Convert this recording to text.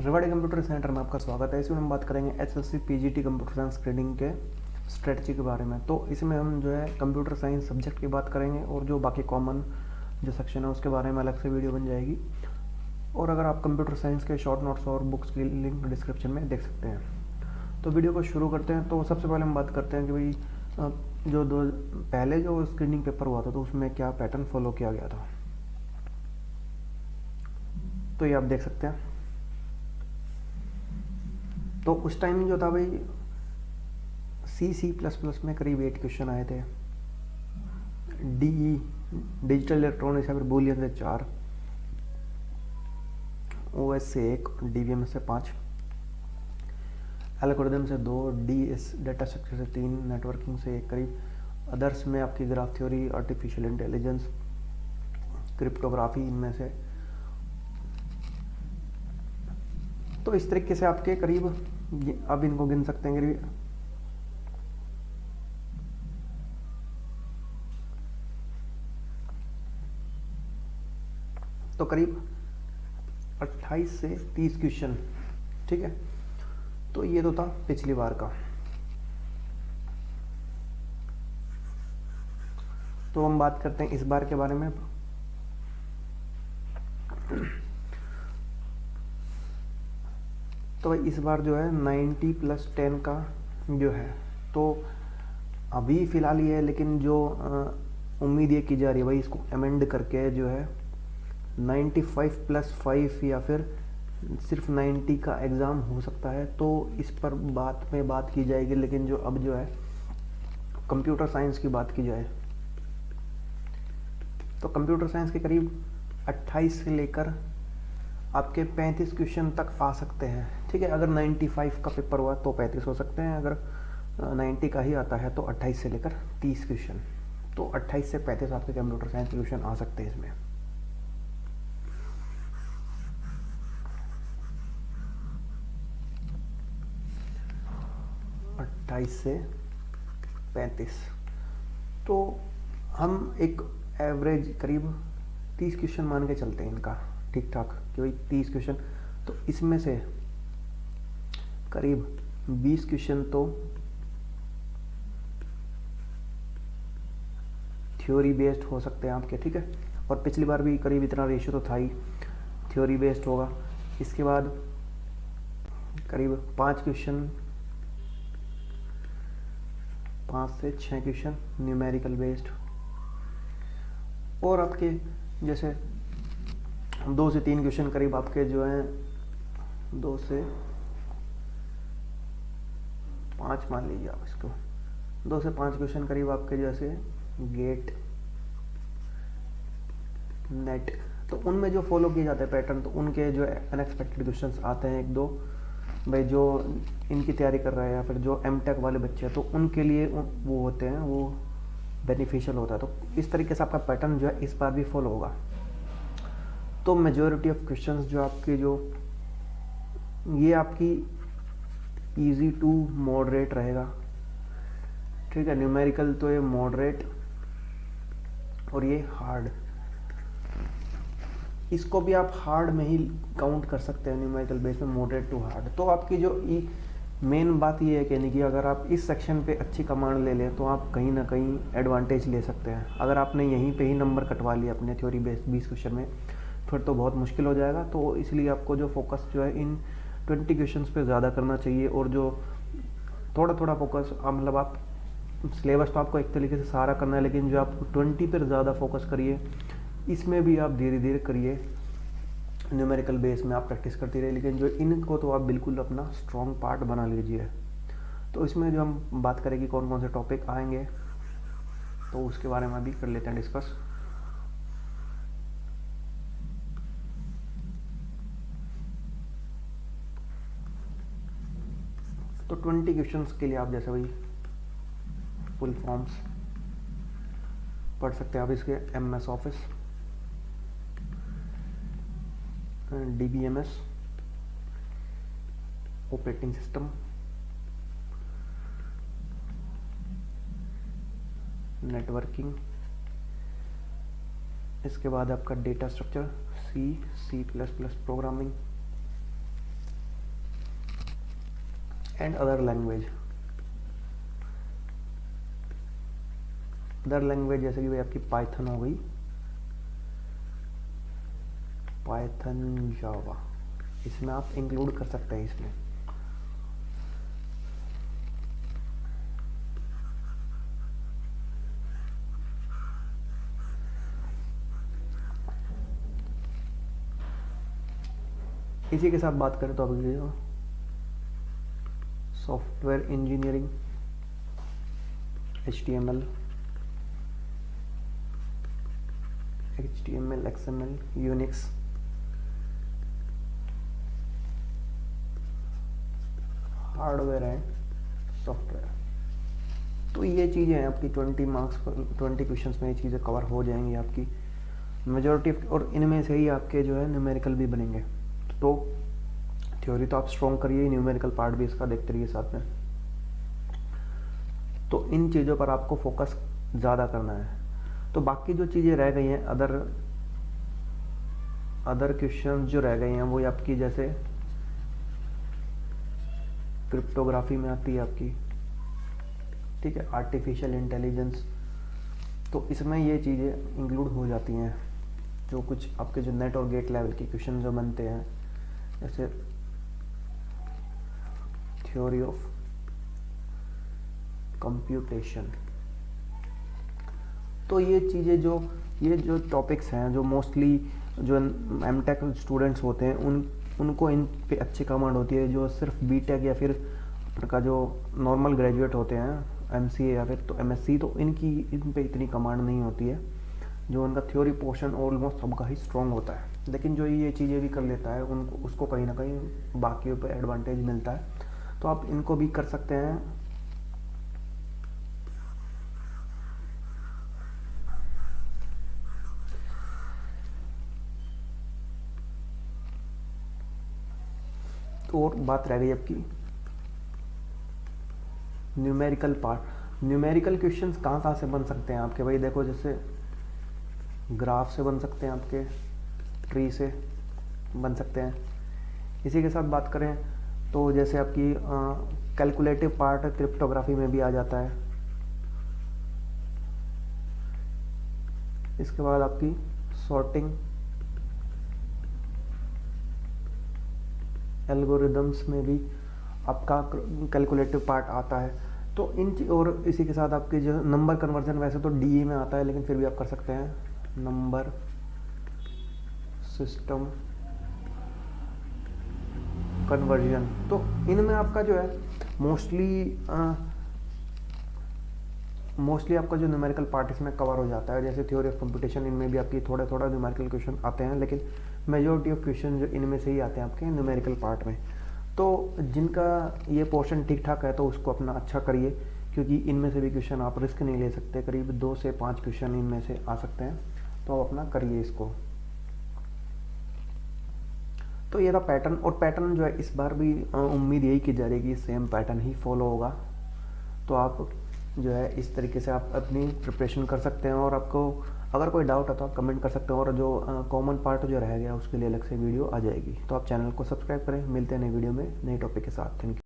Rewari computer centre में आपका स्वागत है। इसमें हम बात करेंगे SSC PGT computer science screening के स्ट्रेटजी के बारे में। तो इसमें हम जो है कंप्यूटर साइंस सब्जेक्ट की बात करेंगे और जो बाकी कॉमन जो सेक्शन है उसके बारे में अलग से वीडियो बन जाएगी। और अगर आप कंप्यूटर साइंस के शॉर्ट नोट्स और बुक्स की लिंक डिस्क्रिप्शन में देख सकते हैं। तो वीडियो को शुरू करते हैं। तो सबसे पहले हम बात करते हैं कि भाई जो पहले जो स्क्रीनिंग पेपर हुआ था तो उसमें क्या पैटर्न फॉलो किया गया था। तो ये आप देख सकते हैं। तो उस टाइम जो था भाई C++ में करीब 8 क्वेश्चन आए थे, DE डिजिटल इलेक्ट्रॉनिक्स या फिर बूलियन से 4, OS से 1, DBMS से 5, एल्गोरिथम से 2, DS डाटा स्ट्रक्चर से 3, नेटवर्किंग से 1 करीब, अदर्स में आपकी graph theory, artificial intelligence, cryptography इनमें से। तो इस तरीके से आपके करीब अब इनको गिन सकते हैं करीब तो करीब 28 से 30 क्वेश्चन। ठीक है, तो ये तो था पिछली बार का। तो हम बात करते हैं इस बार के बारे में। तो भाई इस बार जो है 90+10 का जो है, तो अभी फ़िलहाल ये है, लेकिन जो उम्मीद ये की जा रही है भाई इसको अमेंड करके जो है 95+5 या फिर सिर्फ 90 का एग्ज़ाम हो सकता है। तो इस पर बात की जाएगी। लेकिन जो अब जो है कंप्यूटर साइंस की बात की जाए तो कंप्यूटर साइंस के करीब 28 से लेकर आपके 35 क्वेश्चन तक आ सकते हैं। ठीक है, अगर 95 का पेपर हुआ तो 35 हो सकते हैं, अगर 90 का ही आता है तो 28 से लेकर 30 क्वेश्चन। तो 28 से 35 आपके कंप्यूटर साइंस के क्वेश्चन आ सकते हैं इसमें। से 35। तो हम एक एवरेज करीब 30 क्वेश्चन मान के चलते हैं इनका, ठीक ठाक, कि भाई 30 क्वेश्चन। तो इसमें से करीब 20 क्वेश्चन तो थ्योरी बेस्ड हो सकते हैं आपके। ठीक है, और पिछली बार भी करीब इतना रेशियो तो था ही, थ्योरी बेस्ड होगा। इसके बाद करीब 5 से 6 क्वेश्चन न्यूमेरिकल बेस्ड, और आपके जैसे 2 से 3 क्वेश्चन करीब आपके जो हैं 2 से 5 मान लीजिए आप इसको, 2 से 5 क्वेश्चन करीब आपके जैसे गेट, नेट। तो उनमें जो फॉलो किए जाते हैं पैटर्न, तो उनके जो अनएक्सपेक्टेड क्वेश्चंस आते हैं 1-2 भाई, जो इनकी तैयारी कर रहे हैं या फिर जो एमटेक वाले बच्चे हैं तो उनके लिए वो होते हैं, वो बेनिफिशियल होता है। तो इस तरीके से आपका पैटर्न जो है इस बार भी फॉलो होगा। तो मेजॉरिटी ऑफ क्वेश्चंस जो आपकी जो ये आपकी इजी टू मॉडरेट रहेगा। ठीक है, न्यूमेरिकल तो ये मॉडरेट और ये हार्ड, इसको भी आप हार्ड में ही काउंट कर सकते हैं, न्यूमेरिकल बेस में मॉडरेट टू हार्ड। तो आपकी जो मेन बात ये है कहने की, अगर आप इस सेक्शन पे अच्छी कमांड ले लें तो आप कहीं ना कहीं एडवांटेज ले सकते हैं। अगर आपने यहीं पे ही नंबर कटवा लिया अपने थ्योरी बेस्ड 20 क्वेश्चन में, फिर तो बहुत मुश्किल हो जाएगा। तो इसलिए आपको जो फोकस जो है इन 20 क्वेश्चन पे ज़्यादा करना चाहिए, और जो थोड़ा थोड़ा फोकस, मतलब आप सिलेबस तो आपको एक तरीके से सारा करना है, लेकिन जो आप 20 पर ज़्यादा फोकस करिए, इसमें भी आप धीरे धीरे करिए, न्यूमेरिकल बेस में आप प्रैक्टिस करती रहिए। लेकिन जो इनको तो आप बिल्कुल अपना स्ट्रॉन्ग पार्ट बना लीजिए। तो इसमें जो हम बात करेंगे कौन कौन से टॉपिक आएंगे, तो उसके बारे में भी कर लेते हैं डिस्कस। तो 20 क्वेश्चंस के लिए आप जैसे भाई फुल फॉर्म्स पढ़ सकते हैं आप इसके, MS office, DBMS operating system, networking, इसके बाद आपका data structure, C++ programming, and other language. Other language जैसे कि भाई आपकी पाइथन हो गई, पाइथन, जावा, इसमें आप इंक्लूड कर सकते हैं इसमें। इसी के साथ बात करें तो अभी software engineering, HTML, XML, Unix, hardware and software. तो ये चीज़ें हैं आपकी 20 मार्क्स पर, 20 क्वेश्चंस में ये चीज़ें कवर हो जाएंगी आपकी मेजॉरिटी, और इनमें से ही आपके जो है न्यूमेरिकल भी बनेंगे। तो थ्योरी तो आप स्ट्रॉन्ग करिए, न्यूमेरिकल पार्ट भी इसका देखते रहिए साथ में। तो इन चीज़ों पर आपको फोकस ज़्यादा करना है। तो बाकी जो चीज़ें रह गई हैं, अदर क्वेश्चन जो रह गए हैं वो आपकी जैसे क्रिप्टोग्राफी में आती है आपकी, ठीक है, आर्टिफिशियल इंटेलिजेंस। तो इसमें ये चीज़ें इंक्लूड हो जाती हैं, जो कुछ आपके जो नेट और गेट लेवल के क्वेश्चन जो बनते हैं, जैसे थ्योरी ऑफ कंप्यूटेशन। तो ये चीज़ें ये जो टॉपिक्स हैं, जो मोस्टली जो एमटेक स्टूडेंट्स होते हैं उनको इन पे अच्छी कमांड होती है। जो सिर्फ बीटेक या फिर का जो नॉर्मल ग्रेजुएट होते हैं MCA या फिर तो MSc, तो इन पे इतनी कमांड नहीं होती है। जो उनका थ्योरी पोर्शन ऑलमोस्ट सबका ही स्ट्रॉन्ग होता है, लेकिन जो ये चीज़ें भी कर लेता है उसको कहीं ना कहीं बाकियों पे एडवांटेज मिलता है। तो आप इनको भी कर सकते हैं। तो और बात रह गई आपकी न्यूमेरिकल पार्ट। न्यूमेरिकल क्वेश्चंस कहाँ से बन सकते हैं आपके, भाई देखो, जैसे ग्राफ से बन सकते हैं, आपके ट्री से बन सकते हैं। इसी के साथ बात करें तो जैसे आपकी कैलकुलेटिव पार्ट क्रिप्टोग्राफी में भी आ जाता है। इसके बाद आपकी सॉर्टिंग एल्गोरिदम्स में भी आपका कैलकुलेटिव पार्ट आता है। तो और इसी के साथ आपके जो नंबर कन्वर्जन, वैसे तो DE में आता है, लेकिन फिर भी आप कर सकते हैं नंबर सिस्टम कन्वर्जन। तो इनमें आपका जो है मोस्टली आपका जो न्यूमेरिकल पार्ट इसमें कवर हो जाता है। जैसे थ्योरी ऑफ कंप्यूटेशन, इनमें भी आपकी थोड़ा न्यूमेरिकल क्वेश्चन आते हैं, लेकिन मेजॉरिटी ऑफ क्वेश्चन जो इनमें से ही आते हैं आपके न्यूमेरिकल पार्ट में। तो जिनका ये पोर्शन ठीक ठाक है तो उसको अपना अच्छा करिए, क्योंकि इनमें से भी क्वेश्चन आप रिस्क नहीं ले सकते। करीब 2 से 5 क्वेश्चन इनमें से आ सकते हैं, तो आप अपना करिए इसको। तो ये था पैटर्न, और पैटर्न जो है इस बार भी उम्मीद यही की जा रही है कि सेम पैटर्न ही फॉलो होगा। तो आप जो है इस तरीके से आप अपनी प्रिपरेशन कर सकते हैं, और आपको अगर कोई डाउट है तो आप कमेंट कर सकते हैं, और जो कॉमन पार्ट जो रह गया उसके लिए अलग से वीडियो आ जाएगी। तो आप चैनल को सब्सक्राइब करें। मिलते हैं नई वीडियो में नए टॉपिक के साथ। Thank you.